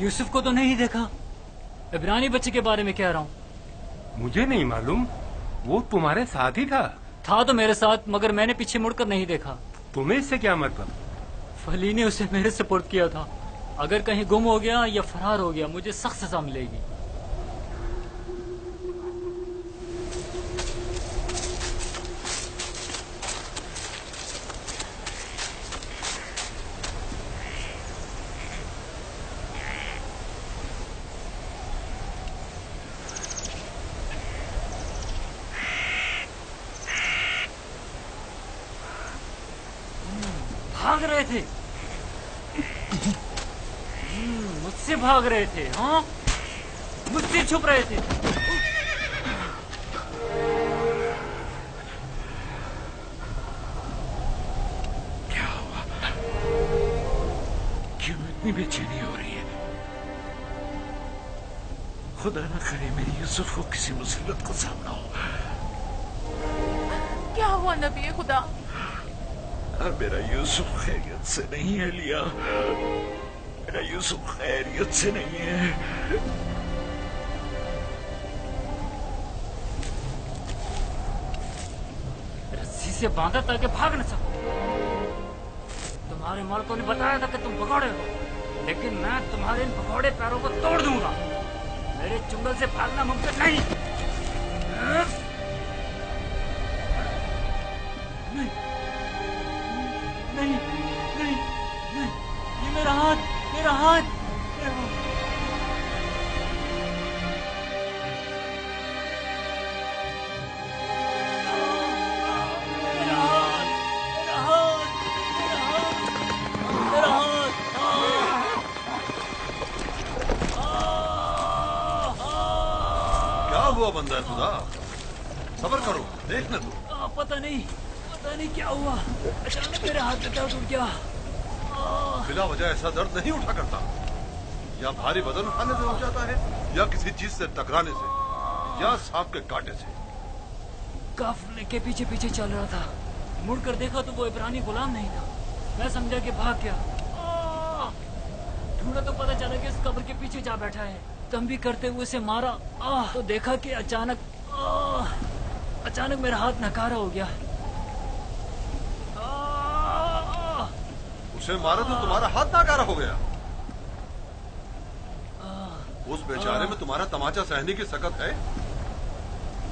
यूसुफ को तो नहीं देखा, इब्रानी बच्चे के बारे में कह रहा हूँ। मुझे नहीं मालूम, वो तुम्हारे साथ ही था। था तो मेरे साथ, मगर मैंने पीछे मुड़कर नहीं देखा। तुम्हें इससे क्या मतलब? फली ने उसे मेरे सुपुर्द किया था। अगर कहीं गुम हो गया या फरार हो गया, मुझे सख्त सजा मिलेगी। भाग रहे थे, मुझसे भाग रहे थे। हाँ, मुझसे छुप रहे थे। क्या हुआ? क्यों इतनी बेचैनी हो रही है? खुदा न करे मेरी यूसुफ को किसी मुसीबत का सामना हो। क्या हुआ नबी खुदा? मेरा यूसुफ खैरियत से नहीं है लिया, मेरा यूसुफ खैरियत से नहीं है। रस्सी से बांधा ताकि भाग न सको। तुम्हारे मालिकों ने बताया था कि तुम भगोड़े हो, लेकिन मैं तुम्हारे इन भगोड़े पैरों को तोड़ दूंगा। मेरे चुंगल से भागना मुमकिन नहीं। नहीं, नहीं, नहीं, ये मेरा हाथ, मेरा हाथ, मेरा हाथ। क्या हुआ बंदा खुदा? सब्र करो, देखने दो। पता नहीं क्या हुआ, अचानक मेरे हाथ में दर्द उठ गया। बिला वजह ऐसा दर्द नहीं उठा करता। या भारी वजन उठाने से हो जाता है, या किसी चीज से टकराने से, या सांप के कांटे से। काफिले के पीछे पीछे चल रहा था। मुड़कर देखा तो वो इब्रानी गुलाम नहीं था। मैं समझा कि भाग गया। ढूंढा तो पता चला कि इस कब्र के पीछे जा बैठा है। तंबी करते हुए उसे मारा तो देखा कि अचानक मेरा हाथ नकारा हो गया। उसे मारा तो तुम्हारा हाथ नाकारा हो गया। उस बेचारे में तुम्हारा तमाचा सहने की सकत है।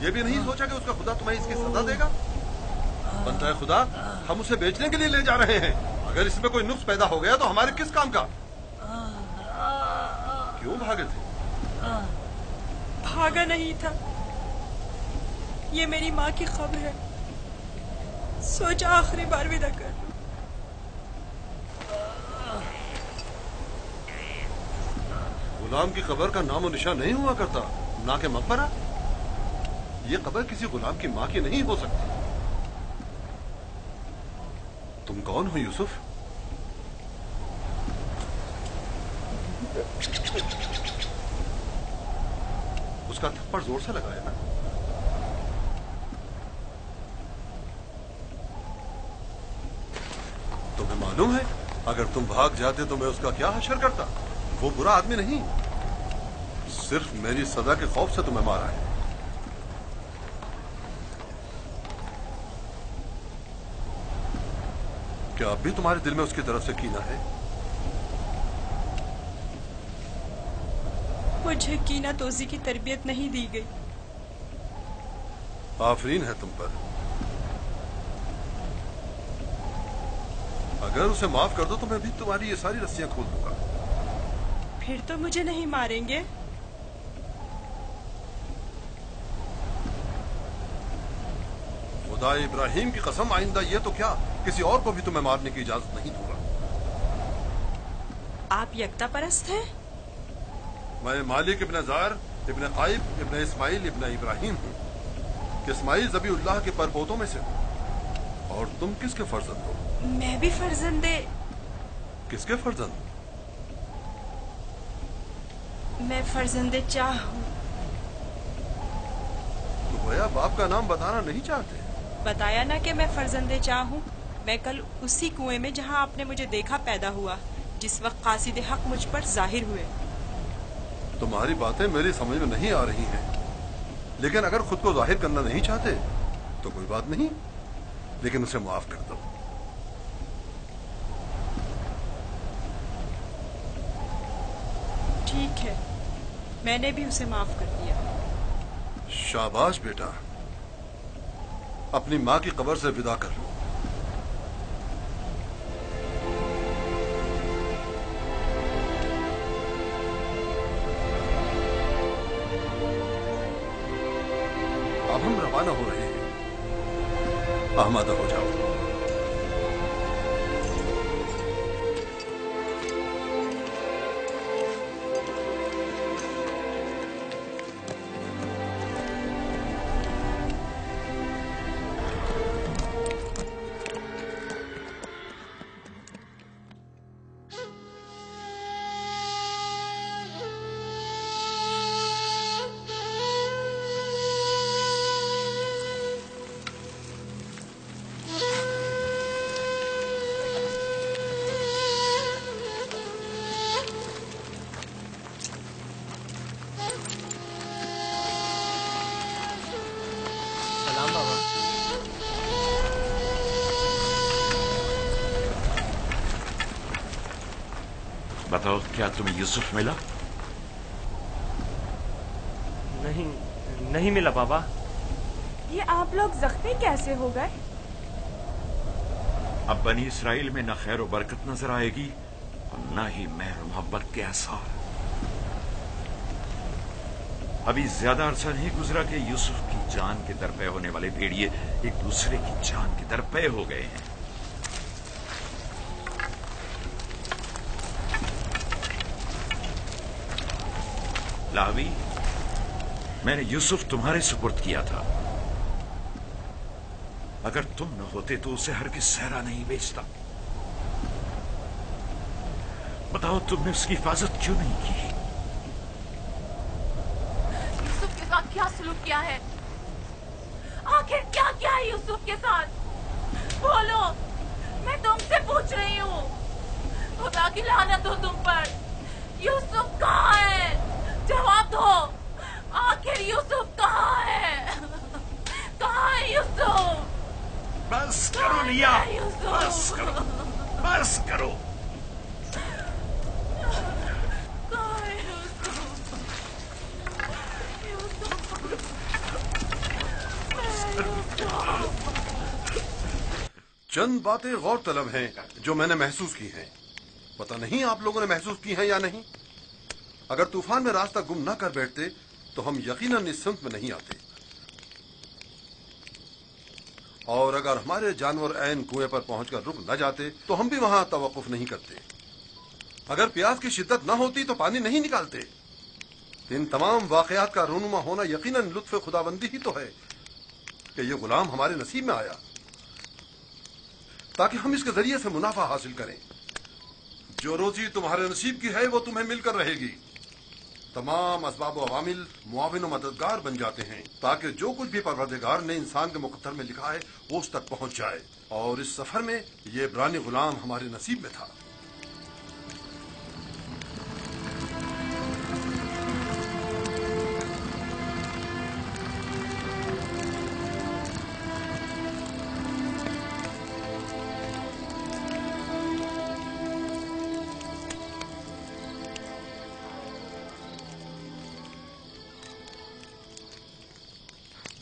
ये भी नहीं सोचा कि उसका खुदा तुम्हें इसकी सजा देगा। बंदा खुदा, हम उसे बेचने के लिए ले जा रहे हैं। अगर इसमें कोई नुक्स पैदा हो गया तो हमारे किस काम का? क्यों भागे थे? भागा नहीं था, ये मेरी माँ की खबर है। सोचा आखिरी बार विदा कर लूं। गुलाम की कब्र का नामो निशान नहीं हुआ करता, ना के मकबरा। ये कब्र किसी गुलाम की माँ की नहीं हो सकती। तुम कौन हो यूसुफ? उसका थप्पड़ जोर से लगाया ना। तुम्हें मालूम है, अगर तुम भाग जाते तो मैं उसका क्या हशर करता। वो बुरा आदमी नहीं, सिर्फ मेरी सजा के खौफ से तुम्हें मारा है। क्या अब भी तुम्हारे दिल में उसकी तरफ से कीना है? मुझे कीना तोजी की तरबियत नहीं दी गई। आफरीन है तुम पर। अगर उसे माफ कर दो तो मैं भी तुम्हारी ये सारी रस्सियां खोल दूंगा। फिर तो मुझे नहीं मारेंगे। खुदा इब्राहिम की कसम, आइंदा ये तो क्या, किसी और को भी तुम्हें मारने की इजाजत नहीं दूंगा। आप यकता परस्त हैं? मैं मालिक इब्न जार इब्न काइब इब्न इस्माइल इब्न इब्राहिम हूँ। इस्माइल ज़बीउल्लाह के परपोतों में से हूँ। और तुम किसके फर्जंद हो? मैं भी फर्जंदे। किसके फर्जंद? मैं फर्जंदे चाह हूँ। तो गोया बाप का नाम बताना नहीं चाहते? बताया ना कि मैं फर्जंदे चाह हूँ। मैं कल उसी कुएं में जहाँ आपने मुझे देखा पैदा हुआ, जिस वक्त कासिद हक मुझ पर जाहिर हुए। तुम्हारी बातें मेरी समझ में नहीं आ रही हैं, लेकिन अगर खुद को जाहिर करना नहीं चाहते तो कोई बात नहीं, लेकिन उसे माफ कर दो। ठीक है, मैंने भी उसे माफ कर दिया। शाबाश बेटा, अपनी माँ की कब्र से विदा कर लो। अब हम रवाना हो रहे हैं, आमादा हो जाओ। सलाम बाबा। बताओ, क्या तुम्हें यूसुफ मिला? नहीं मिला बाबा। ये आप लोग जख्मी कैसे हो गए? अब बनी इसराइल में न खैर और बरकत नजर आएगी और न ही मेहर मोहब्बत के आसार। अभी ज्यादा अरसा नहीं गुजरा कि यूसुफ की जान के दरपे होने वाले भेड़िए एक दूसरे की जान के दरपे हो गए हैं। लावी, मैंने यूसुफ तुम्हारे सुपुर्द किया था। अगर तुम न होते तो उसे हरगिज़ सहरा नहीं बेचता। बताओ, तुमने उसकी हिफाजत क्यों नहीं की? यूसुफ के साथ क्या सलूक किया है? आखिर क्या किया है यूसुफ के साथ? बोलो, मैं तुमसे पूछ रही हूँ। खुदा की लानत हो तुम पर। यूसुफ कहाँ है? जवाब दो। आखिर यूसुफ कहाँ है? कहाँ है यूसुफ? बस करो लिया, बस करो, बस करो। कहाँ है यूसुफ? चंद बातें गौर तलब हैं जो मैंने महसूस की हैं। पता नहीं आप लोगों ने महसूस की हैं या नहीं। अगर तूफान में रास्ता गुम न कर बैठते तो हम यकीनन इस सिमत में नहीं आते, और अगर हमारे जानवर ऐन कुएं पर पहुंचकर रुक न जाते तो हम भी वहां तवक्कुफ नहीं करते। अगर प्यास की शिद्दत न होती तो पानी नहीं निकालते। इन तमाम वाकयात का रूनुमा होना यकीनन लुत्फ खुदाबंदी ही तो है कि ये गुलाम हमारे नसीब में आया ताकि हम इसके जरिए से मुनाफा हासिल करें। जो रोजी तुम्हारे नसीब की है वो तुम्हें मिलकर रहेगी। तमाम असबाब और अवामिल मुआविन और मददगार बन जाते हैं ताकि जो कुछ भी परवरदिगार ने इंसान के मुकद्दर में लिखा है वो उस तक पहुंच जाए। और इस सफर में ये इब्रानी गुलाम हमारे नसीब में था।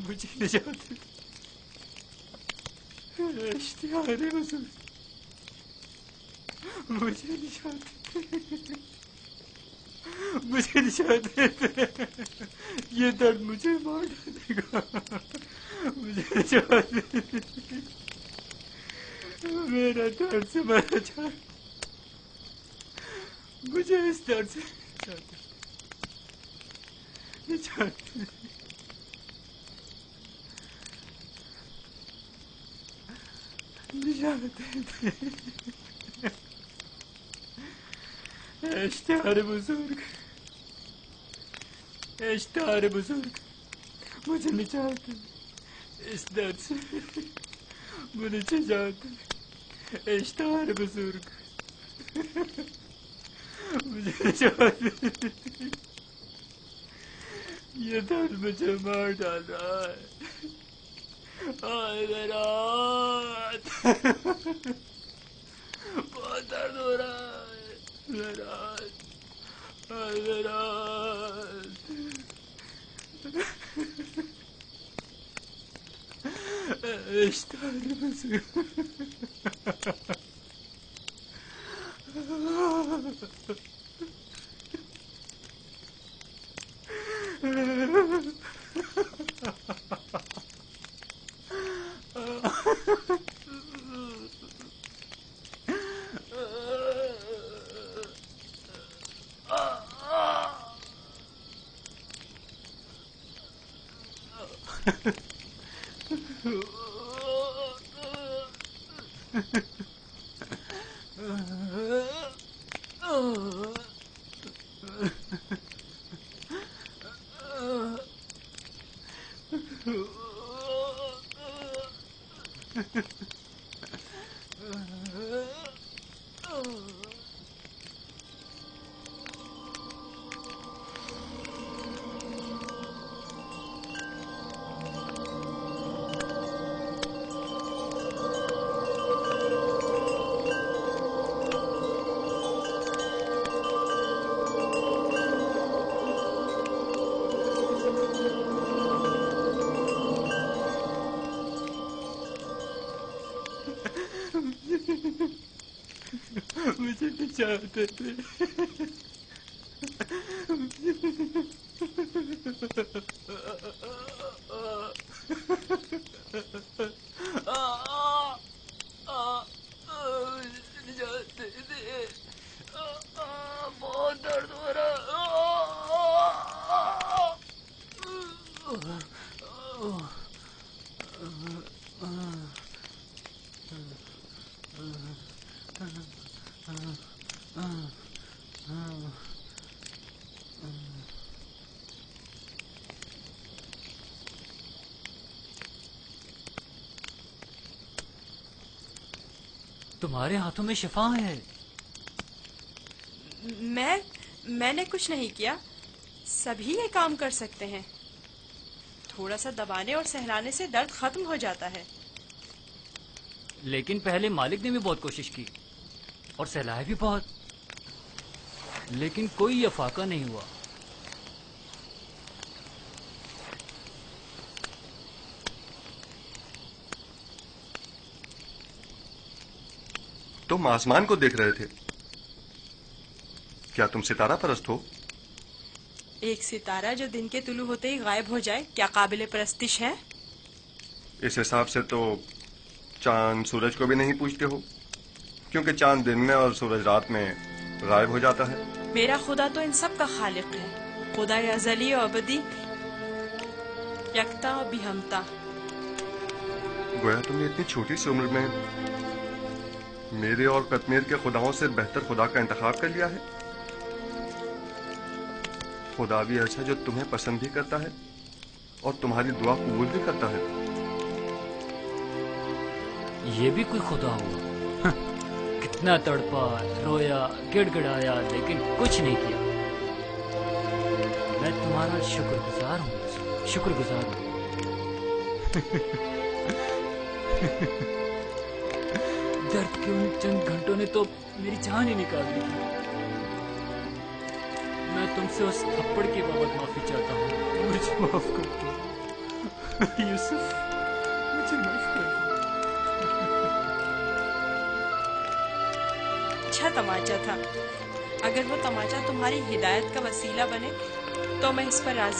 मुझे निजात इश्तिहार हुजूर, मुझे निजात, मुझे निजात, ये दर्द मुझे मार डालेगा। मुझे निजात, मेरा दर्द से मरना चाह, मुझे इस दर्द से निजात। इश्तिहार बुजुर्ग, इश्तिहार बुजुर्ग, मुझे निजात इस दर्द से, मुझे निजात। इश्तिहार बुजुर्ग, मुझे निजात। یہ درد مجھے مار ڈال رہا ہے. میرا ہاتھ بہت درد ہو رہا ہے. میرا ہاتھ میرا اشتہار بزرگ. مجھے بچاتے تھے. بہت درد ہو رہا. تمہارے ہاتھوں میں شفا ہے. میں نے کچھ نہیں کیا. سبھی یہ کام کر سکتے ہیں. تھوڑا سا دبانے اور سہلانے سے درد ختم ہو جاتا ہے. لیکن پہلے مالک نے بھی بہت کوشش کی اور سہلایا بھی بہت, لیکن کوئی افاقہ نہیں ہوا. تم آسمان کو دیکھ رہے تھے. کیا تم ستارہ پرست ہو؟ ایک ستارہ جو دن کے طلوع ہوتے ہی غائب ہو جائے کیا قابل پرستش ہے؟ اس حساب سے تو چاند سورج کو بھی نہیں پوچھتے ہو, کیونکہ چاند دن میں اور سورج رات میں غائب ہو جاتا ہے. میرا خدا تو ان سب کا خالق ہے. خدا ازلی و ابدی, یکتا و بہمتا. گویا تم نے اتنی چھوٹی سی عمر میں میرے اور قطمیر کے خداؤں سے بہتر خدا کا انتخاب کر لیا ہے. خدا بھی ایسا جو تمہیں پسند بھی کرتا ہے اور تمہاری دعا قبول بھی کرتا ہے. یہ بھی کوئی خدا ہوا؟ کتنا تڑپا, رویا, گڑ گڑایا, لیکن کچھ نہیں کیا. میں تمہارا شکر گزار ہوں, شکر گزار ہوں. درد کے ان چند گھنٹوں نے تو میری جان ہی نکال دی تھی. میں تم سے اس تھپڑ کی بابت معافی چاہتا ہوں. مجھے معاف کر دو یوسف, مجھے معاف کر دو. اچھا تماچا تھا. اگر وہ تماچا تمہاری ہدایت کا وسیلہ بنے تو میں اس پر راضی